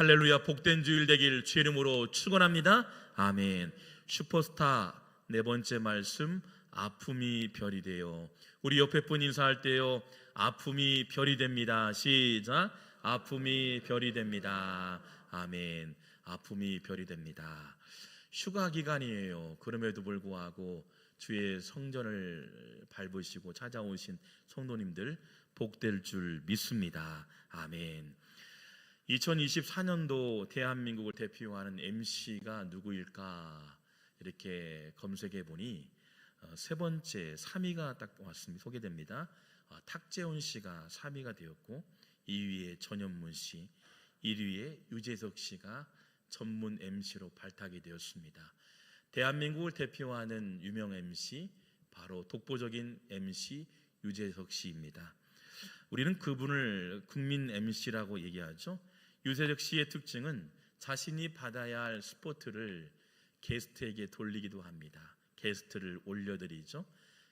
할렐루야. 복된 주일 되길 주의 이름으로 축원합니다. 아멘. 슈퍼스타 네 번째 말씀, 아픔이 별이 되어. 우리 옆에 분 인사할 때요, 아픔이 별이 됩니다. 시작. 아픔이 별이 됩니다. 아멘. 아픔이 별이 됩니다. 휴가 기간이에요. 그럼에도 불구하고 주의 성전을 밟으시고 찾아오신 성도님들 복될 줄 믿습니다. 아멘. 2024년도 대한민국을 대표하는 MC가 누구일까 이렇게 검색해 보니 세 번째 3위가 딱 왔습니다. 소개됩니다. 탁재훈 씨가 3위가 되었고, 2위에 전현문 씨, 1위에 유재석 씨가 전문 MC로 발탁이 되었습니다. 대한민국을 대표하는 유명 MC, 바로 독보적인 MC 유재석 씨입니다. 우리는 그분을 국민 MC라고 얘기하죠. 유재석 씨의 특징은 자신이 받아야 할 스포트를 게스트에게 돌리기도 합니다. 게스트를 올려드리죠.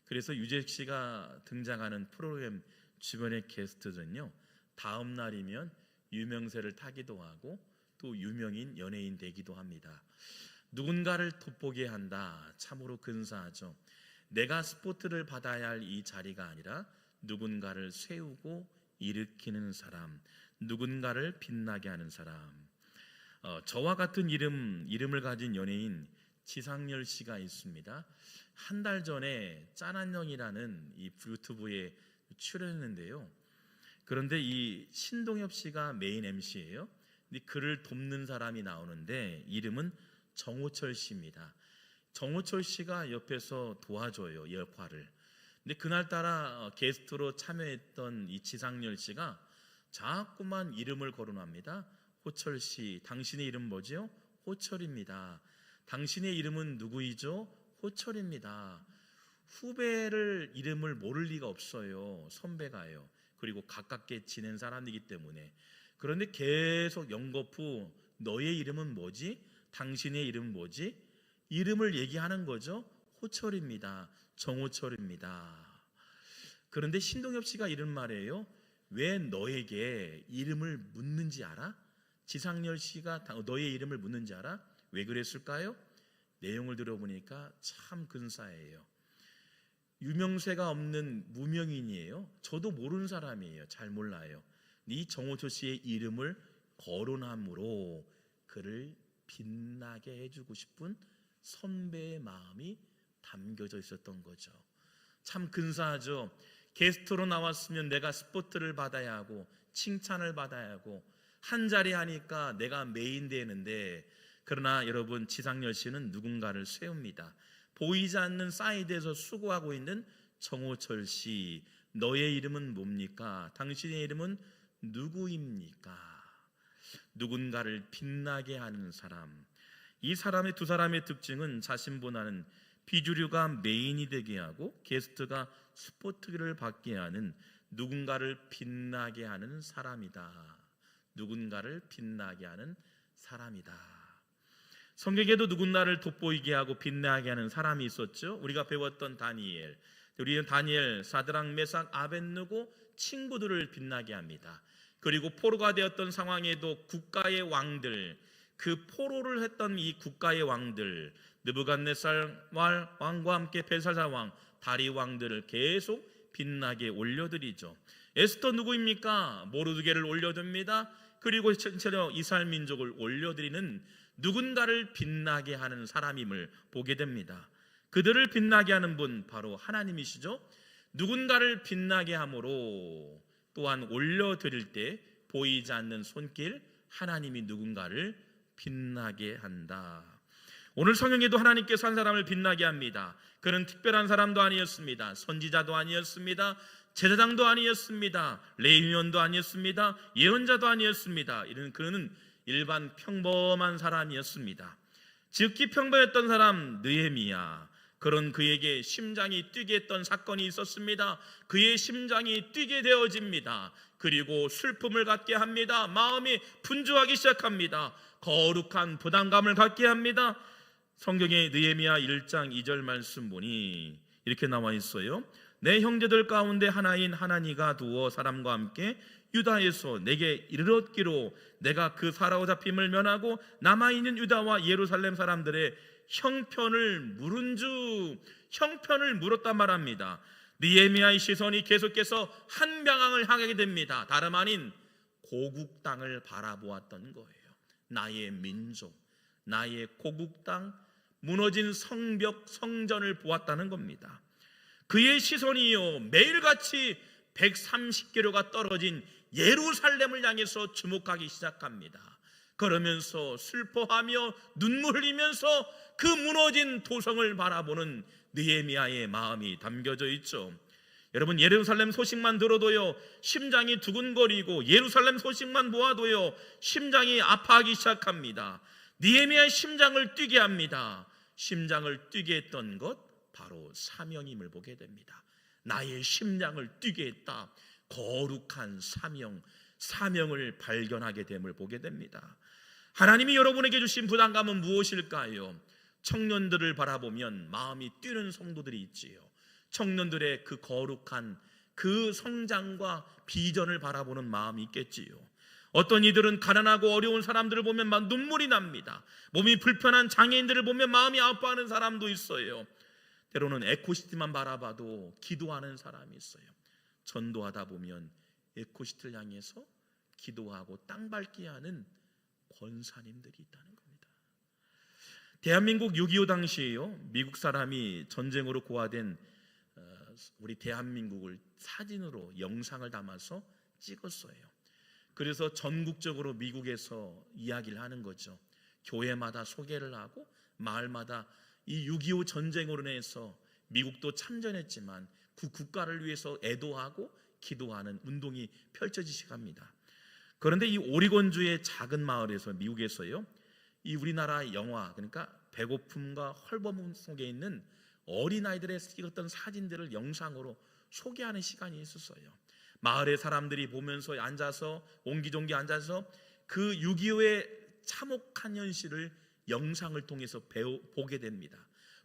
그래서 유재석 씨가 등장하는 프로그램 주변의 게스트들은요, 다음 날이면 유명세를 타기도 하고 또 유명인 연예인 되기도 합니다. 누군가를 돋보게 한다. 참으로 근사하죠. 내가 스포트를 받아야 할 이 자리가 아니라 누군가를 세우고 일으키는 사람, 누군가를 빛나게 하는 사람. 저와 같은 이름을 가진 연예인 지상렬 씨가 있습니다. 한 달 전에 짠한영이라는 이 유튜브에 출연했는데요. 그런데 이 신동엽 씨가 메인 MC예요. 근데 그를 돕는 사람이 나오는데 이름은 정호철 씨입니다. 정호철 씨가 옆에서 도와줘요, 역할을. 근데 그날따라 게스트로 참여했던 이 지상렬 씨가 자꾸만 이름을 거론합니다. 호철 씨, 당신의 이름 뭐죠? 호철입니다. 당신의 이름은 누구이죠? 호철입니다. 후배를 이름을 모를 리가 없어요. 선배가요. 그리고 가깝게 지낸 사람이기 때문에. 그런데 계속 연거푸 너의 이름은 뭐지? 당신의 이름은 뭐지? 이름을 얘기하는 거죠. 호철입니다. 정호철입니다. 그런데 신동엽 씨가 이런 말이에요. 왜 너에게 이름을 묻는지 알아? 지상렬 씨가 너의 이름을 묻는지 알아? 왜 그랬을까요? 내용을 들어보니까 참 근사해요. 유명세가 없는 무명인이에요. 저도 모르는 사람이에요. 잘 몰라요. 이 정호철 씨의 이름을 거론함으로 그를 빛나게 해주고 싶은 선배의 마음이 담겨져 있었던 거죠. 참 근사하죠. 게스트로 나왔으면 내가 스포트를 받아야 하고 칭찬을 받아야 하고 한 자리 하니까 내가 메인 되는데, 그러나 여러분, 지상렬 씨는 누군가를 세웁니다. 보이지 않는 사이드에서 수고하고 있는 정호철 씨, 너의 이름은 뭡니까? 당신의 이름은 누구입니까? 누군가를 빛나게 하는 사람. 이 사람의 두 사람의 특징은 자신보다는 비주류가 메인이 되게 하고 게스트가 스포트를 받게 하는 누군가를 빛나게 하는 사람이다. 누군가를 빛나게 하는 사람이다. 성경에도 누군가를 돋보이게 하고 빛나게 하는 사람이 있었죠. 우리가 배웠던 다니엘. 우리는 다니엘, 사드락, 메삭, 아벳느고 친구들을 빛나게 합니다. 그리고 포로가 되었던 상황에도 국가의 왕들, 그 포로를 했던 이 국가의 왕들, 느부갓네살 왕과 함께 벨사살 왕, 다리 왕들을 계속 빛나게 올려드리죠. 에스더 누구입니까? 모르드게를 올려듭니다. 그리고 전체로 이스라엘 민족을 올려드리는 누군가를 빛나게 하는 사람임을 보게 됩니다. 그들을 빛나게 하는 분 바로 하나님이시죠. 누군가를 빛나게 함으로 또한 올려드릴 때 보이지 않는 손길, 하나님이 누군가를 빛나게 한다. 오늘 성경에도 하나님께서 한 사람을 빛나게 합니다. 그는 특별한 사람도 아니었습니다. 선지자도 아니었습니다. 제사장도 아니었습니다. 레위원도 아니었습니다. 예언자도 아니었습니다. 그는 일반 평범한 사람이었습니다. 즉기 평범했던 사람 느헤미야. 그런 그에게 심장이 뛰게 했던 사건이 있었습니다. 그의 심장이 뛰게 되어집니다. 그리고 슬픔을 갖게 합니다. 마음이 분주하기 시작합니다. 거룩한 부담감을 갖게 합니다. 성경의 느헤미야 1장 2절 말씀 보니 이렇게 나와 있어요. 내 형제들 가운데 하나인 하나니가 두어 사람과 함께 유다에서 내게 이르렀기로 내가 그 사로잡힘을 면하고 남아있는 유다와 예루살렘 사람들의 형편을 물었단 말합니다. 느헤미야의 시선이 계속해서 한 방향을 향하게 됩니다. 다름 아닌 고국 땅을 바라보았던 거예요. 나의 민족, 나의 고국 땅, 무너진 성벽, 성전을 보았다는 겁니다. 그의 시선이요 매일같이 130km가 떨어진 예루살렘을 향해서 주목하기 시작합니다. 그러면서 슬퍼하며 눈물 흘리면서 그 무너진 도성을 바라보는 느헤미야의 마음이 담겨져 있죠. 여러분, 예루살렘 소식만 들어도요 심장이 두근거리고, 예루살렘 소식만 보아도요 심장이 아파하기 시작합니다. 느헤미야의 심장을 뛰게 합니다. 심장을 뛰게 했던 것, 바로 사명임을 보게 됩니다. 나의 심장을 뛰게 했다. 거룩한 사명을 발견하게 됨을 보게 됩니다. 하나님이 여러분에게 주신 부담감은 무엇일까요? 청년들을 바라보면 마음이 뛰는 성도들이 있지요. 청년들의 그 거룩한 그 성장과 비전을 바라보는 마음이 있겠지요. 어떤 이들은 가난하고 어려운 사람들을 보면 막 눈물이 납니다. 몸이 불편한 장애인들을 보면 마음이 아파하는 사람도 있어요. 때로는 에코시티만 바라봐도 기도하는 사람이 있어요. 전도하다 보면 에코시티를 향해서 기도하고 땅 밟기 하는 권사님들이 있다는 겁니다. 대한민국 6.25 당시에요, 미국 사람이 전쟁으로 고아된 우리 대한민국을 사진으로 영상을 담아서 찍었어요. 그래서 전국적으로 미국에서 이야기를 하는 거죠. 교회마다 소개를 하고 마을마다 이 6.25 전쟁으로 인해서 미국도 참전했지만 그 국가를 위해서 애도하고 기도하는 운동이 펼쳐지기 시작합니다. 그런데 이 오리곤주의 작은 마을에서, 미국에서요, 이 우리나라 영화, 그러니까 배고픔과 헐벗음 속에 있는 어린아이들의 찍었던 사진들을 영상으로 소개하는 시간이 있었어요. 마을의 사람들이 보면서 앉아서 옹기종기 앉아서 그 6.25의 참혹한 현실을 영상을 통해서 보게 됩니다.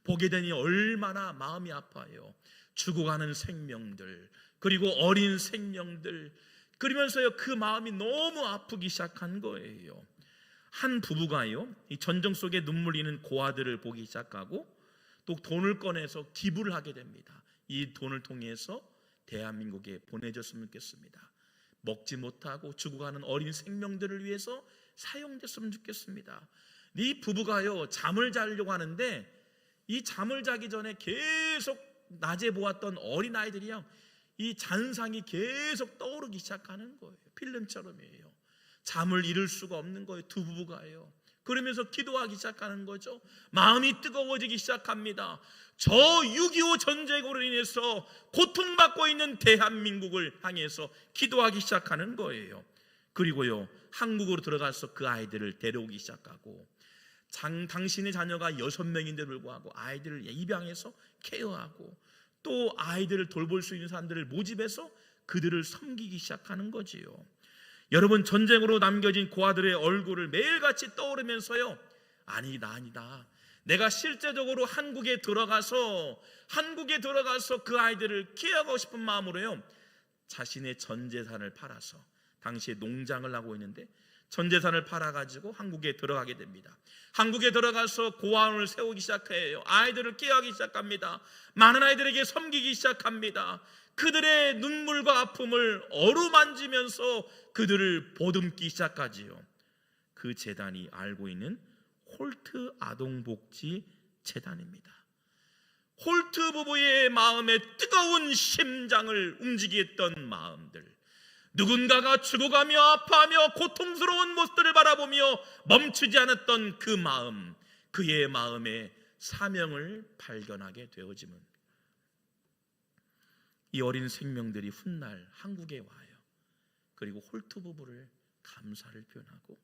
보게 되니 얼마나 마음이 아파요. 죽어가는 생명들, 그리고 어린 생명들, 그러면서요 그 마음이 너무 아프기 시작한 거예요. 한 부부가요 이 전쟁 속에 눈물 흘리는 고아들을 보기 시작하고 또 돈을 꺼내서 기부를 하게 됩니다. 이 돈을 통해서 대한민국에 보내줬으면 좋겠습니다. 먹지 못하고 죽어가는 어린 생명들을 위해서 사용됐으면 좋겠습니다. 이 부부가요 잠을 자려고 하는데 이 잠을 자기 전에 계속 낮에 보았던 어린아이들이요 이 잔상이 계속 떠오르기 시작하는 거예요. 필름처럼이에요. 잠을 이룰 수가 없는 거예요. 두 부부가요. 그러면서 기도하기 시작하는 거죠. 마음이 뜨거워지기 시작합니다. 저 6.25 전쟁으로 인해서 고통받고 있는 대한민국을 향해서 기도하기 시작하는 거예요. 그리고요 한국으로 들어가서 그 아이들을 데려오기 시작하고, 당신의 자녀가 6명인데도 불구하고 아이들을 입양해서 케어하고 또 아이들을 돌볼 수 있는 사람들을 모집해서 그들을 섬기기 시작하는 거지요. 여러분, 전쟁으로 남겨진 고아들의 얼굴을 매일같이 떠오르면서요, 아니다, 내가 실제적으로 한국에 들어가서 그 아이들을 케어하고 싶은 마음으로요 자신의 전 재산을 팔아서, 당시에 농장을 하고 있는데 전 재산을 팔아가지고 한국에 들어가게 됩니다. 한국에 들어가서 고아원을 세우기 시작해요. 아이들을 케어하기 시작합니다. 많은 아이들에게 섬기기 시작합니다. 그들의 눈물과 아픔을 어루만지면서 그들을 보듬기 시작하지요. 그 재단이 알고 있는 홀트 아동복지 재단입니다. 홀트 부부의 마음에 뜨거운 심장을 움직이게 했던 마음들, 누군가가 죽어가며 아파하며 고통스러운 모습들을 바라보며 멈추지 않았던 그 마음, 그의 마음에 사명을 발견하게 되어지면 이 어린 생명들이 훗날 한국에 와요. 그리고 홀트 부부를 감사를 표현하고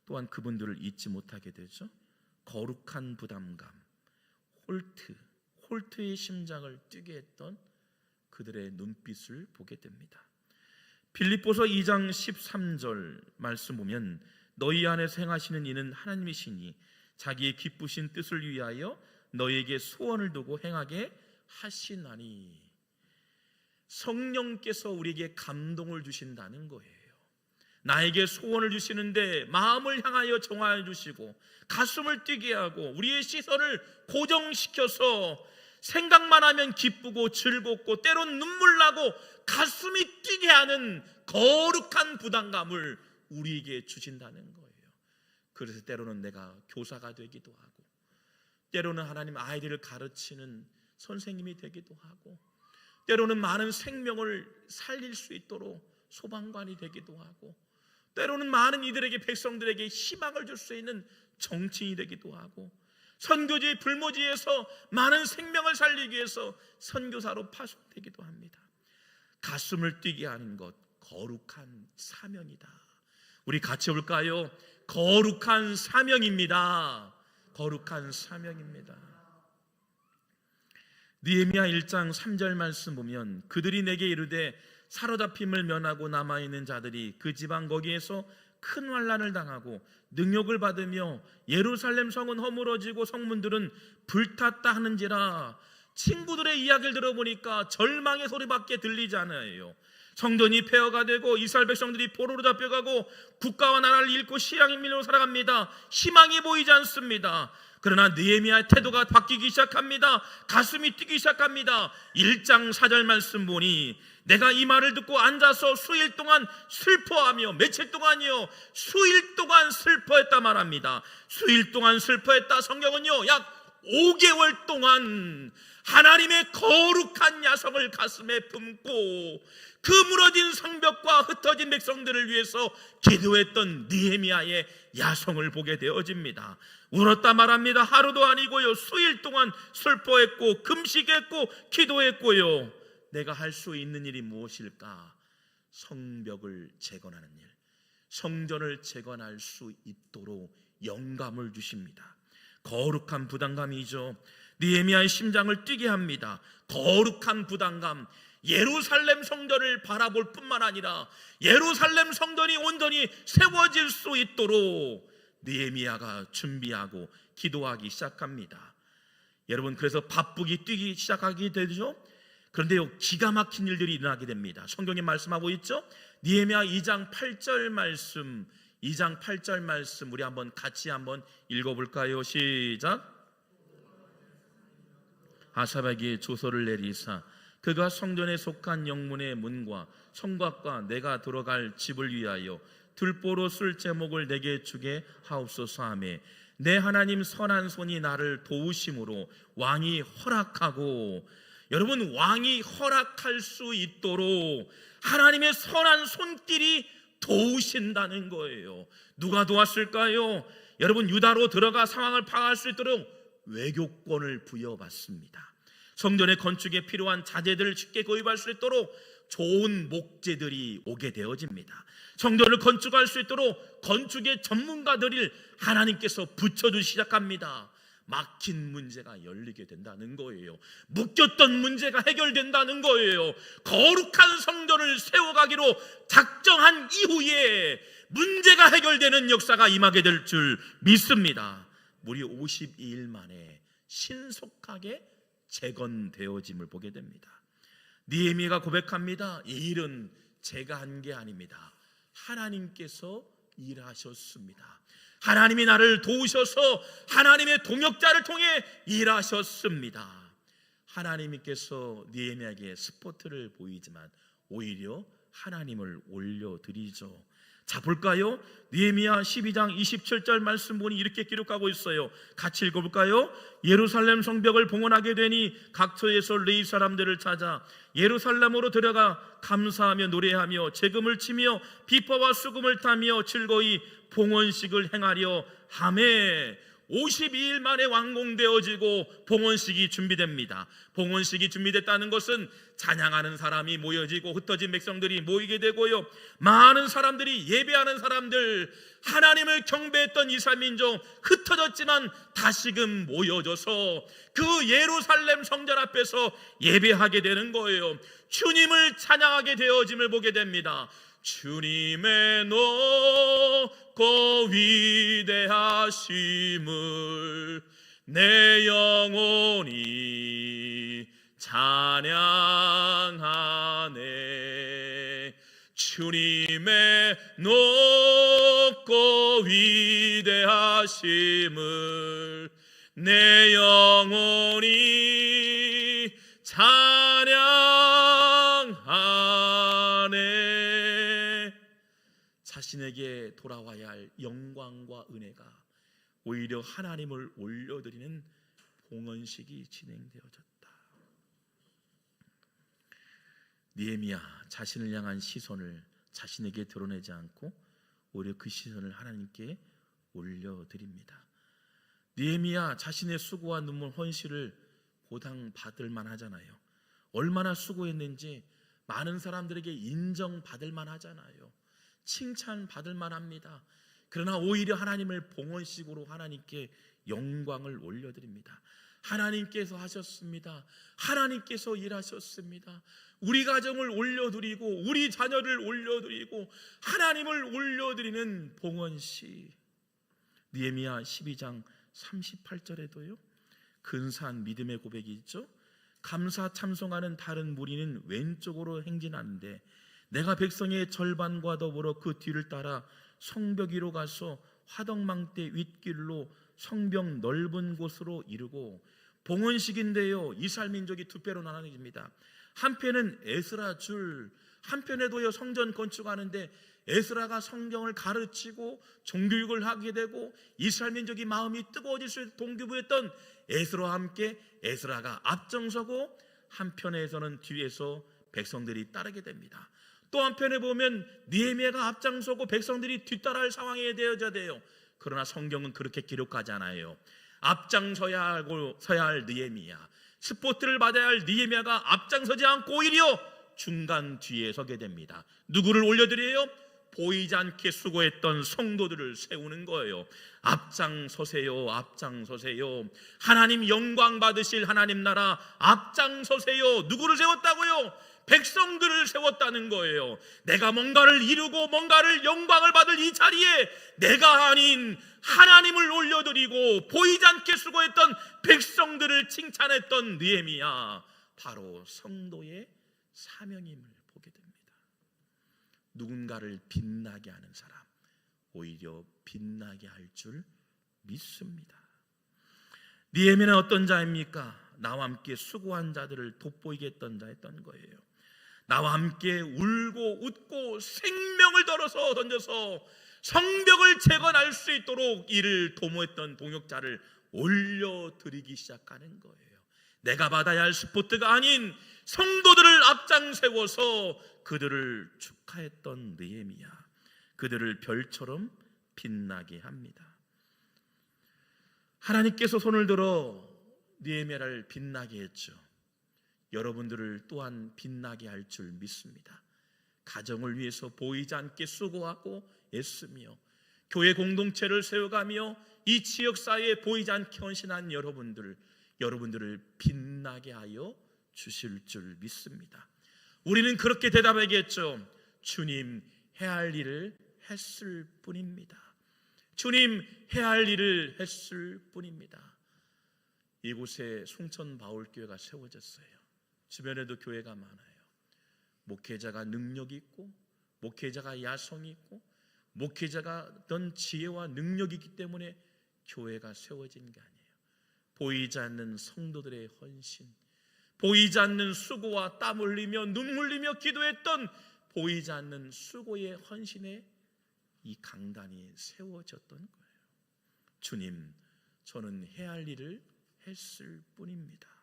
또한 그분들을 잊지 못하게 되죠. 거룩한 부담감, 홀트의 심장을 뛰게 했던 그들의 눈빛을 보게 됩니다. 빌립보서 2장 13절 말씀 보면, 너희 안에서 행하시는 이는 하나님이시니 자기의 기쁘신 뜻을 위하여 너희에게 소원을 두고 행하게 하시나니. 성령께서 우리에게 감동을 주신다는 거예요. 나에게 소원을 주시는데 마음을 향하여 정하여 주시고 가슴을 뛰게 하고 우리의 시선을 고정시켜서 생각만 하면 기쁘고 즐겁고 때론 눈물 나고 가슴이 뛰게 하는 거룩한 부담감을 우리에게 주신다는 거예요. 그래서 때로는 내가 교사가 되기도 하고 때로는 하나님 아이들을 가르치는 선생님이 되기도 하고 때로는 많은 생명을 살릴 수 있도록 소방관이 되기도 하고 때로는 많은 이들에게 백성들에게 희망을 줄 수 있는 정치인이 되기도 하고 선교지의 불모지에서 많은 생명을 살리기 위해서 선교사로 파송되기도 합니다. 가슴을 뛰게 하는 것 거룩한 사명이다. 우리 같이 볼까요? 거룩한 사명입니다. 거룩한 사명입니다. 느헤미야 1장 3절 말씀 보면 그들이 내게 이르되 사로잡힘을 면하고 남아있는 자들이 그 지방 거기에서 큰 환난을 당하고 능욕을 받으며 예루살렘 성은 허물어지고 성문들은 불탔다 하는지라. 친구들의 이야기를 들어보니까 절망의 소리밖에 들리지 않아요. 성전이 폐허가 되고 이스라엘 백성들이 포로로 잡혀가고 국가와 나라를 잃고 시향의 밀로 살아갑니다. 희망이 보이지 않습니다. 그러나 느헤미야의 태도가 바뀌기 시작합니다. 가슴이 뛰기 시작합니다. 1장 4절 말씀 보니 내가 이 말을 듣고 앉아서 수일 동안 슬퍼하며 며칠 동안이요 수일 동안 슬퍼했다 말합니다. 수일 동안 슬퍼했다. 성경은요 약 5개월 동안 하나님의 거룩한 야성을 가슴에 품고 그 무너진 성벽과 흩어진 백성들을 위해서 기도했던 느헤미야의 야성을 보게 되어집니다. 울었다 말합니다. 하루도 아니고요 수일 동안 슬퍼했고 금식했고 기도했고요. 내가 할 수 있는 일이 무엇일까? 성벽을 재건하는 일, 성전을 재건할 수 있도록 영감을 주십니다. 거룩한 부담감이죠. 느헤미야의 심장을 뛰게 합니다. 거룩한 부담감. 예루살렘 성전을 바라볼 뿐만 아니라 예루살렘 성전이 온전히 세워질 수 있도록 느헤미야가 준비하고 기도하기 시작합니다. 여러분, 그래서 바쁘게 뛰기 시작하게 되죠. 그런데요 기가 막힌 일들이 일어나게 됩니다. 성경에 말씀하고 있죠. 느헤미야 2장 8절 말씀, 2장 8절 말씀 우리 같이 한번 읽어볼까요? 시작. 아사백이 조서를 내리사 그가 성전에 속한 영문의 문과 성곽과 내가 들어갈 집을 위하여 들보로 쓸 제목을 내게 주게 하옵소서 하매 내 하나님 선한 손이 나를 도우심으로 왕이 허락하고, 여러분 왕이 허락할 수 있도록 하나님의 선한 손길이 도우신다는 거예요. 누가 도왔을까요? 여러분 유다로 들어가 상황을 파악할 수 있도록 외교권을 부여받습니다. 성전의 건축에 필요한 자재들을 쉽게 구입할 수 있도록 좋은 목재들이 오게 되어집니다. 성전을 건축할 수 있도록 건축의 전문가들을 하나님께서 붙여주기 시작합니다. 막힌 문제가 열리게 된다는 거예요. 묶였던 문제가 해결된다는 거예요. 거룩한 성전을 세워가기로 작정한 이후에 문제가 해결되는 역사가 임하게 될 줄 믿습니다. 무려 52일 만에 신속하게 재건되어짐을 보게 됩니다. 느헤미야가 고백합니다. 이 일은 제가 한 게 아닙니다. 하나님께서 일하셨습니다. 하나님이 나를 도우셔서 하나님의 동역자를 통해 일하셨습니다. 하나님께서 느헤미야에게 스포트를 보이지만 오히려 하나님을 올려드리죠. 자, 볼까요? 느헤미야 12장 27절 말씀 보니 이렇게 기록하고 있어요. 같이 읽어볼까요? 예루살렘 성벽을 봉헌하게 되니 각처에서 레위 사람들을 찾아 예루살렘으로 들어가 감사하며 노래하며 재금을 치며 비파와 수금을 타며 즐거이 봉헌식을 행하려 하매 52일 만에 완공되어지고 봉헌식이 준비됩니다. 봉헌식이 준비됐다는 것은 찬양하는 사람이 모여지고 흩어진 백성들이 모이게 되고요, 많은 사람들이 예배하는 사람들, 하나님을 경배했던 이스라엘 민족 흩어졌지만 다시금 모여져서 그 예루살렘 성전 앞에서 예배하게 되는 거예요. 주님을 찬양하게 되어짐을 보게 됩니다. 주님의 높고 위대하심을 내 영혼이 찬양하네. 주님의 높고 위대하심을 내 영혼이 찬양하네. 자신에게 돌아와야 할 영광과 은혜가 오히려 하나님을 올려드리는 봉헌식이 진행되어졌다. 느헤미야 자신을 향한 시선을 자신에게 드러내지 않고 오히려 그 시선을 하나님께 올려드립니다. 느헤미야 자신의 수고와 눈물 헌신을 보상받을 만하잖아요. 얼마나 수고했는지 많은 사람들에게 인정받을 만하잖아요. 칭찬받을 만합니다. 그러나 오히려 하나님을 봉헌식으로 하나님께 영광을 올려드립니다. 하나님께서 하셨습니다. 하나님께서 일하셨습니다. 우리 가정을 올려드리고 우리 자녀를 올려드리고 하나님을 올려드리는 봉헌식. 느헤미야 12장 38절에도요 근사한 믿음의 고백이 있죠. 감사 참송하는 다른 무리는 왼쪽으로 행진하는데 내가 백성의 절반과 더불어 그 뒤를 따라 성벽 위로 가서 화덕망대 윗길로 성벽 넓은 곳으로 이르고. 봉헌식인데요 이스라엘 민족이 두 배로 나눠집니다. 한편은 에스라 줄, 한편에도요 성전 건축하는데 에스라가 성경을 가르치고 종교육을 하게 되고 이스라엘 민족이 마음이 뜨거워질 수 있는 동기부였던 에스라와 함께 에스라가 앞장서고 한편에서는 뒤에서 백성들이 따르게 됩니다. 또 한편에 보면 느헤미야가 앞장서고 백성들이 뒤따라할 상황에 되어져야 돼요. 그러나 성경은 그렇게 기록하지 않아요. 앞장서야 할 느헤미야, 스포트를 받아야 할 느헤미야가 앞장서지 않고 오히려 중간 뒤에 서게 됩니다. 누구를 올려드려요? 보이지 않게 수고했던 성도들을 세우는 거예요. 앞장서세요, 앞장서세요. 하나님 영광 받으실 하나님 나라 앞장서세요. 누구를 세웠다고요? 백성들을 세웠다는 거예요. 내가 뭔가를 이루고 뭔가를 영광을 받을 이 자리에 내가 아닌 하나님을 올려드리고 보이지 않게 수고했던 백성들을 칭찬했던 느헤미야, 바로 성도의 사명임을 보게 됩니다. 누군가를 빛나게 하는 사람, 오히려 빛나게 할 줄 믿습니다. 느헤미야는 어떤 자입니까? 나와 함께 수고한 자들을 돋보이게 했던 자였던 거예요. 나와 함께 울고 웃고 생명을 던져서 성벽을 재건할 수 있도록 이를 도모했던 동역자를 올려드리기 시작하는 거예요. 내가 받아야 할 스포트가 아닌 성도들을 앞장 세워서 그들을 축하했던 느헤미야, 그들을 별처럼 빛나게 합니다. 하나님께서 손을 들어 느헤미야를 빛나게 했죠. 여러분들을 또한 빛나게 할 줄 믿습니다. 가정을 위해서 보이지 않게 수고하고 애쓰며 교회 공동체를 세워가며 이 지역사회에 보이지 않게 헌신한 여러분들을 빛나게 하여 주실 줄 믿습니다. 우리는 그렇게 대답하겠죠. 주님, 해야 할 일을 했을 뿐입니다. 주님, 해야 할 일을 했을 뿐입니다. 이곳에 송천바울교회가 세워졌어요. 주변에도 교회가 많아요. 목회자가 능력이 있고 목회자가 야성이 있고 목회자가 어떤 지혜와 능력이 있기 때문에 교회가 세워진 게 아니에요. 보이지 않는 성도들의 헌신, 보이지 않는 수고와 땀 흘리며 눈 흘리며 기도했던 보이지 않는 수고의 헌신에 이 강단이 세워졌던 거예요. 주님, 저는 해야 할 일을 했을 뿐입니다.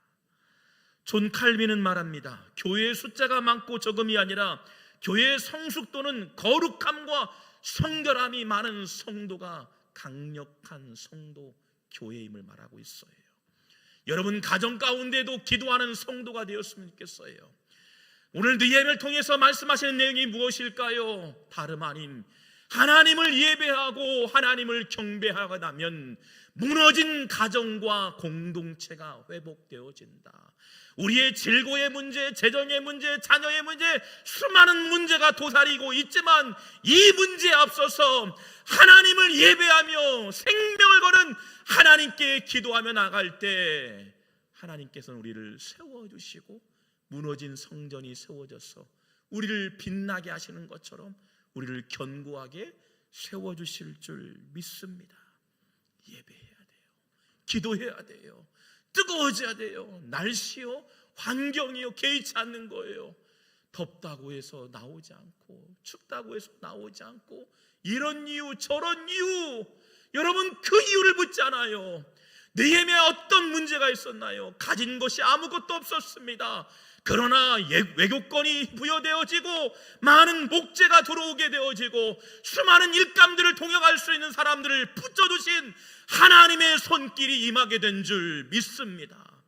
존 칼빈은 말합니다. 교회의 숫자가 많고 적음이 아니라 교회의 성숙도는 거룩함과 성결함이 많은 성도가 강력한 성도 교회임을 말하고 있어요. 여러분 가정 가운데도 기도하는 성도가 되었으면 좋겠어요. 오늘 느헤미야를 통해서 말씀하시는 내용이 무엇일까요? 다름 아닌 하나님을 예배하고 하나님을 경배하고 나면 무너진 가정과 공동체가 회복되어진다. 우리의 질고의 문제, 재정의 문제, 자녀의 문제, 수많은 문제가 도사리고 있지만 이 문제에 앞서서 하나님을 예배하며 생명을 거는 하나님께 기도하며 나갈 때 하나님께서는 우리를 세워주시고 무너진 성전이 세워져서 우리를 빛나게 하시는 것처럼 우리를 견고하게 세워주실 줄 믿습니다. 예배해야 돼요. 기도해야 돼요. 뜨거워져야 돼요. 날씨요, 환경이요, 개의치 않는 거예요. 덥다고 해서 나오지 않고 춥다고 해서 나오지 않고 이런 이유 저런 이유, 여러분 그 이유를 묻잖아요. 느헤미야 어떤 문제가 있었나요? 가진 것이 아무것도 없었습니다. 그러나 외교권이 부여되어지고 많은 목재가 들어오게 되어지고 수많은 일감들을 동역할 수 있는 사람들을 붙여주신 하나님의 손길이 임하게 된 줄 믿습니다.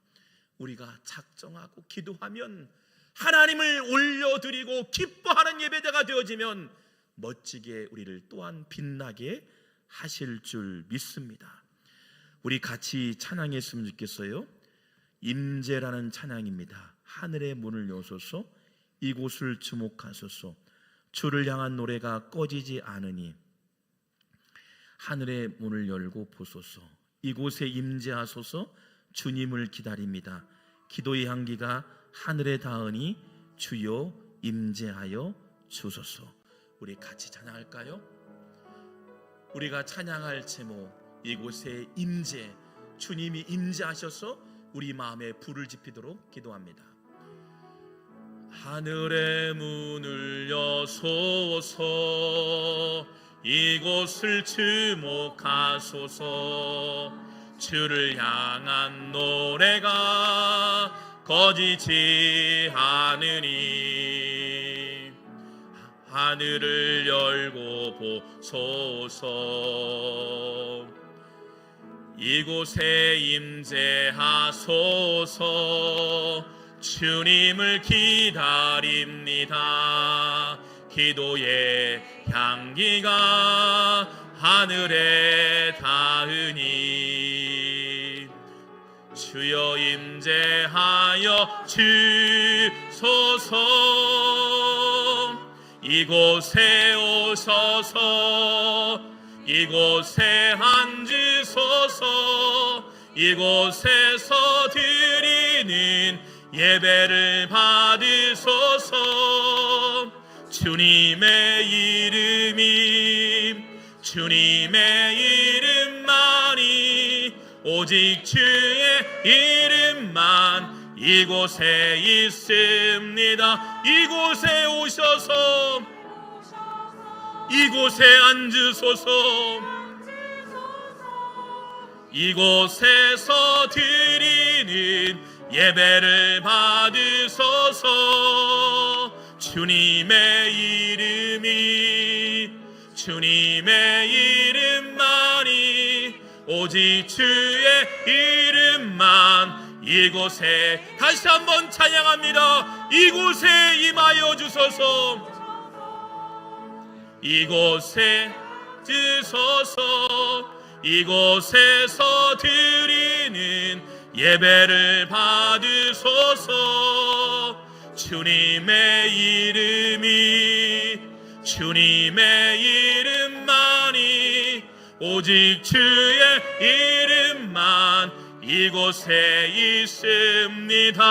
우리가 작정하고 기도하면, 하나님을 올려드리고 기뻐하는 예배자가 되어지면 멋지게 우리를 또한 빛나게 하실 줄 믿습니다. 우리 같이 찬양했으면 좋겠어요. 임재라는 찬양입니다. 하늘의 문을 여소서, 이곳을 주목하소서. 주를 향한 노래가 꺼지지 않으니 하늘의 문을 열고 보소서. 이곳에 임재하소서. 주님을 기다립니다. 기도의 향기가 하늘에 닿으니 주여 임재하여 주소서. 우리 같이 찬양할까요? 우리가 찬양할 제목, 이곳에 임재, 주님이 임재하셔서 우리 마음에 불을 지피도록 기도합니다. 하늘의 문을 여소서, 이곳을 주목하소서. 주를 향한 노래가 꺼지지 않으니 하늘을 열고 보소서. 이곳에 임재하소서. 주님을 기다립니다. 기도의 향기가 하늘에 닿으니 주여 임재하여 주소서. 이곳에 오소서. 이곳에 앉으소서. 이곳에서 드리는 예배를 받으소서. 주님의 주님의 이름만이, 오직 주의 이름만 이곳에 있습니다. 이곳에 오셔서 이곳에 앉으소서. 이곳에서 드리는 예배를 받으소서. 주님의 이름만이, 오직 주의 이름만 이곳에, 다시 한번 찬양합니다. 이곳에 임하여 주소서. 이곳에 주소서. 이곳에서 드리는 예배를 받으소서. 주님의 이름만이, 오직 주의 이름만 이곳에 있습니다.